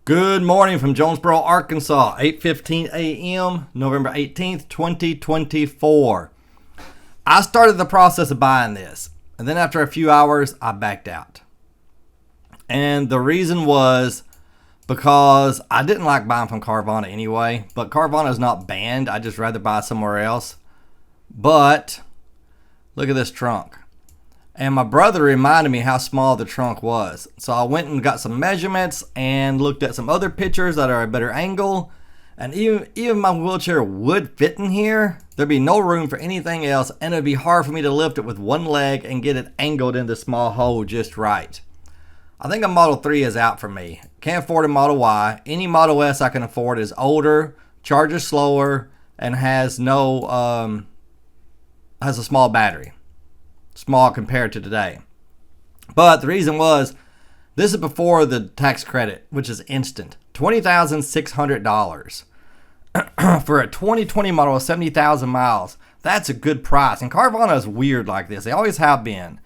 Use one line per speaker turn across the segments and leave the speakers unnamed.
Good morning from Jonesboro, Arkansas, 8:15 a.m., November 18th, 2024. I started the process of buying this, and then after a few hours, I backed out. And the reason was because I didn't like buying from Carvana anyway, but Carvana is not banned. I'd just rather buy somewhere else. But look at this trunk. And my brother reminded me how small the trunk was. So I went and got some measurements and looked at some other pictures that are a better angle. And even my wheelchair would fit in here. There'd be no room for anything else. And it'd be hard for me to lift it with one leg and get it angled in the small hole just right. I think a Model 3 is out for me. Can't afford a Model Y. Any Model S I can afford is older, charges slower, and has a small battery. Small compared to today. But the reason was, this is before the tax credit, which is instant. $20,600 for a 2020 model with 70,000 miles. That's a good price. And Carvana is weird like this. They always have been.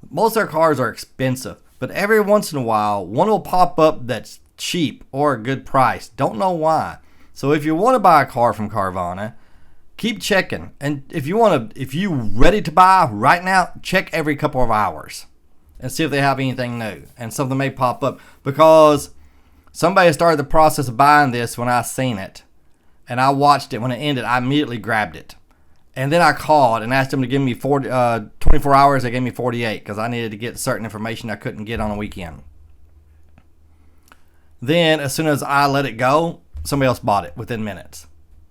Most of their cars are expensive, but every once in a while, one will pop up that's cheap or a good price. Don't know why. So if you want to buy a car from Carvana, keep checking, and if you ready to buy right now, check every couple of hours and see if they have anything new, and something may pop up, because somebody started the process of buying this when I seen it, and I watched it. When it ended, I immediately grabbed it, and then I called and asked them to give me 24 hours. They gave me 48 because I needed to get certain information I couldn't get on a weekend. Then as soon as I let it go, somebody else bought it within minutes,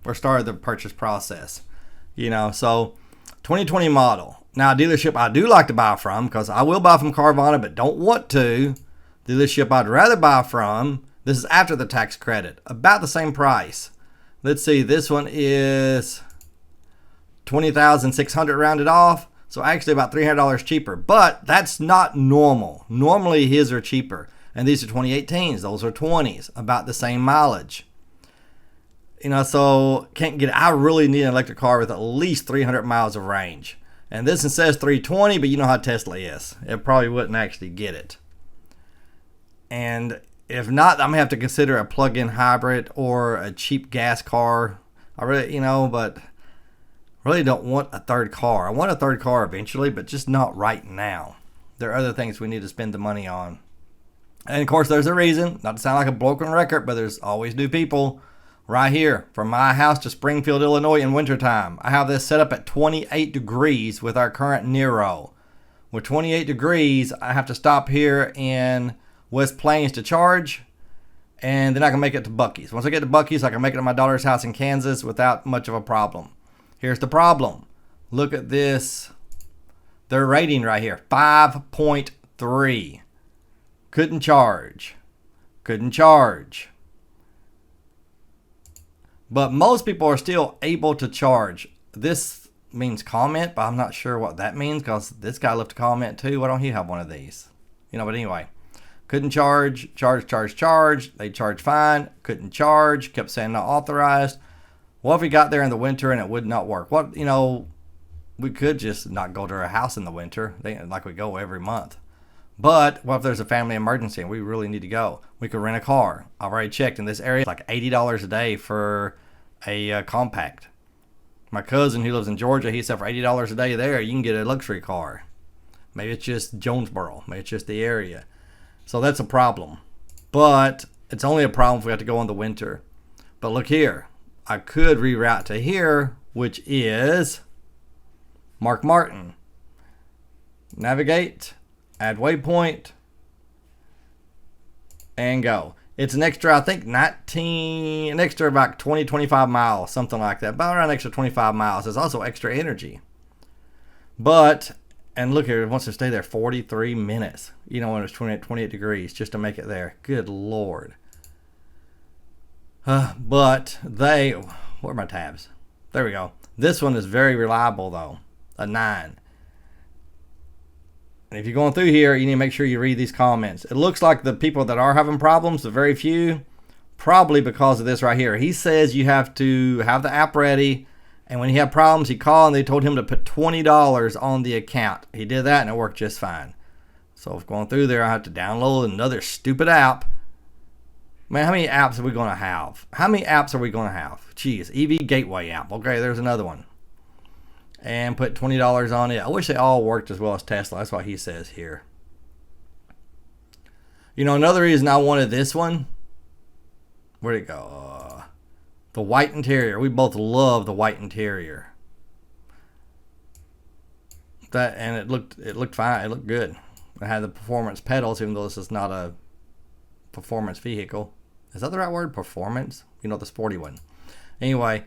or started the purchase process. So 2020 model. Now, a dealership I do like to buy from, because I will buy from Carvana but don't want to. Dealership I'd rather buy from, this is after the tax credit, about the same price. Let's see, this one is $20,600 rounded off, so actually about $300 cheaper, but that's not normal. Normally his are cheaper, and these are 2018s, those are 20s, about the same mileage. So I really need an electric car with at least 300 miles of range. And this one says 320, but you know how Tesla is. It probably wouldn't actually get it. And if not, I'm going to have to consider a plug-in hybrid or a cheap gas car. I really, but really don't want a third car. I want a third car eventually, but just not right now. There are other things we need to spend the money on. And of course, there's a reason. Not to sound like a broken record, but there's always new people. Right here, from my house to Springfield, Illinois in wintertime. I have this set up at 28 degrees with our current Nero. With 28 degrees, I have to stop here in West Plains to charge, and then I can make it to Buc-ee's. Once I get to Buc-ee's, I can make it to my daughter's house in Kansas without much of a problem. Here's the problem. Look at this. Their rating right here, 5.3. Couldn't charge. But most people are still able to charge. This means comment, but I'm not sure what that means, because this guy left a comment too. Why don't he have one of these? But anyway. Couldn't charge. They charge fine. Couldn't charge. Kept saying not authorized. What if we got there in the winter and it would not work? We could just not go to our house in the winter, like we go every month. But what if there's a family emergency and we really need to go? We could rent a car. I've already checked in this area. It's like $80 a day for a compact. My cousin who lives in Georgia, he said for $80 a day there, you can get a luxury car. Maybe it's just Jonesboro. Maybe it's just the area. So that's a problem. But it's only a problem if we have to go in the winter. But look here. I could reroute to here, which is Mark Martin. Navigate. Add waypoint, and go. It's an extra, I think, an extra about 20, 25 miles, something like that. About around an extra 25 miles. There's also extra energy. And look here, it wants to stay there 43 minutes, when it's 28 degrees, just to make it there. Good Lord. But where are my tabs? There we go. This one is very reliable, though. A 9. And if you're going through here, you need to make sure you read these comments. It looks like the people that are having problems, the very few, probably because of this right here. He says you have to have the app ready, and when he had problems, he called and they told him to put $20 on the account. He did that and it worked just fine. So if going through there, I have to download another stupid app Man, how many apps are we going to have? How many apps are we going to have? Jeez, EV Gateway app. Okay, there's another one. And put $20 on it. I wish they all worked as well as Tesla. That's what he says here. You know, another reason I wanted this one. Where'd it go? The white interior. We both love the white interior. That, and it looked fine. It looked good. It had the performance pedals, even though this is not a performance vehicle. Is that the right word? Performance? You know, the sporty one. Anyway,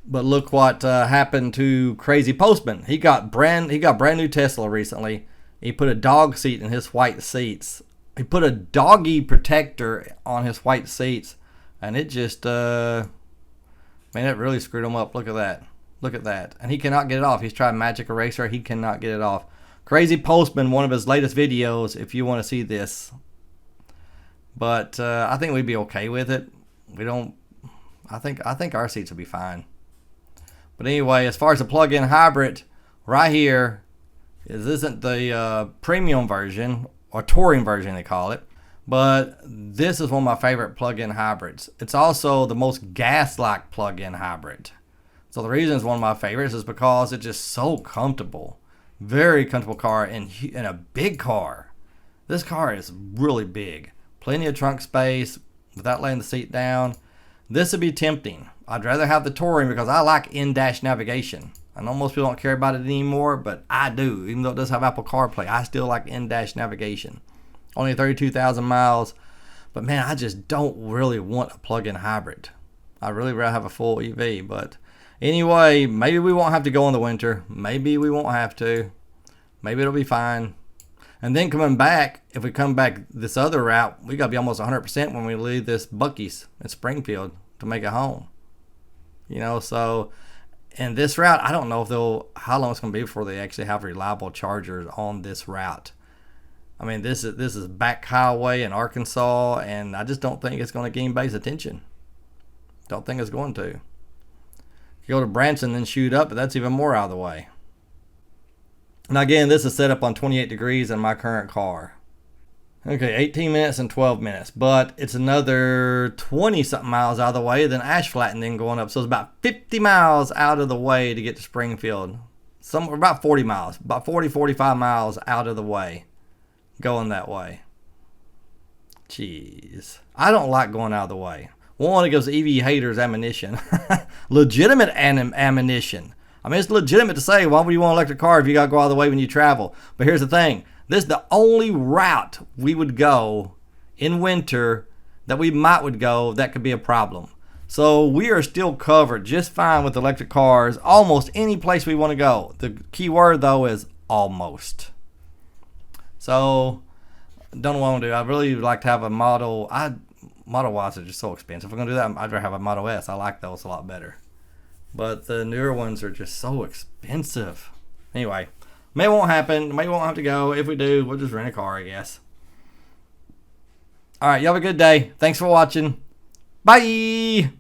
but look what happened to Crazy Postman. He got brand new Tesla recently. He put a dog seat in his white seats. He put a doggy protector on his white seats, and it just man, it really screwed him up. Look at that. Look at that. And he cannot get it off. He's tried Magic Eraser. He cannot get it off. Crazy Postman, one of his latest videos, if you want to see this. But I think we'd be okay with it. We don't. I think our seats will be fine. But anyway, as far as the plug-in hybrid, right here, this isn't the premium version or touring version they call it. But this is one of my favorite plug-in hybrids. It's also the most gas-like plug-in hybrid. So the reason it's one of my favorites is because it's just so comfortable. Very comfortable car in a big car. This car is really big. Plenty of trunk space without laying the seat down. This would be tempting. I'd rather have the touring because I like in-dash navigation. I know most people don't care about it anymore, but I do. Even though it does have Apple CarPlay, I still like in-dash navigation. Only 32,000 miles. But man, I just don't really want a plug-in hybrid. I really rather have a full EV, but anyway, maybe we won't have to go in the winter. Maybe we won't have to. Maybe it'll be fine. And then coming back, if we come back this other route, we got to be almost 100% when we leave this Buc-ee's in Springfield to make it home. You know, so in this route, I don't know if how long it's going to be before they actually have reliable chargers on this route. I mean, this is back highway in Arkansas, and I just don't think it's going to gain base attention. Don't think it's going to. Go to Branson and shoot up, but that's even more out of the way. Now again, this is set up on 28 degrees in my current car. Okay, 18 minutes and 12 minutes, but it's another 20 something miles out of the way than Ashflat and then going up. So it's about 50 miles out of the way to get to Springfield. Somewhere about 40 miles, about 40, 45 miles out of the way going that way. Jeez. I don't like going out of the way. One, it gives EV haters ammunition. Legitimate ammunition. I mean, it's legitimate to say, why would you want an electric car if you got to go out of the way when you travel? But here's the thing. This is the only route we would go in winter that we would go that could be a problem. So we are still covered just fine with electric cars almost any place we want to go. The key word, though, is almost. So, don't know what I want to do. I'd really like to have a Model Ys are just so expensive. If we're going to do that, I'd rather have a Model S. I like those a lot better. But the newer ones are just so expensive. Anyway, may won't happen. May won't have to go. If we do, we'll just rent a car, I guess. All right, you have a good day. Thanks for watching. Bye.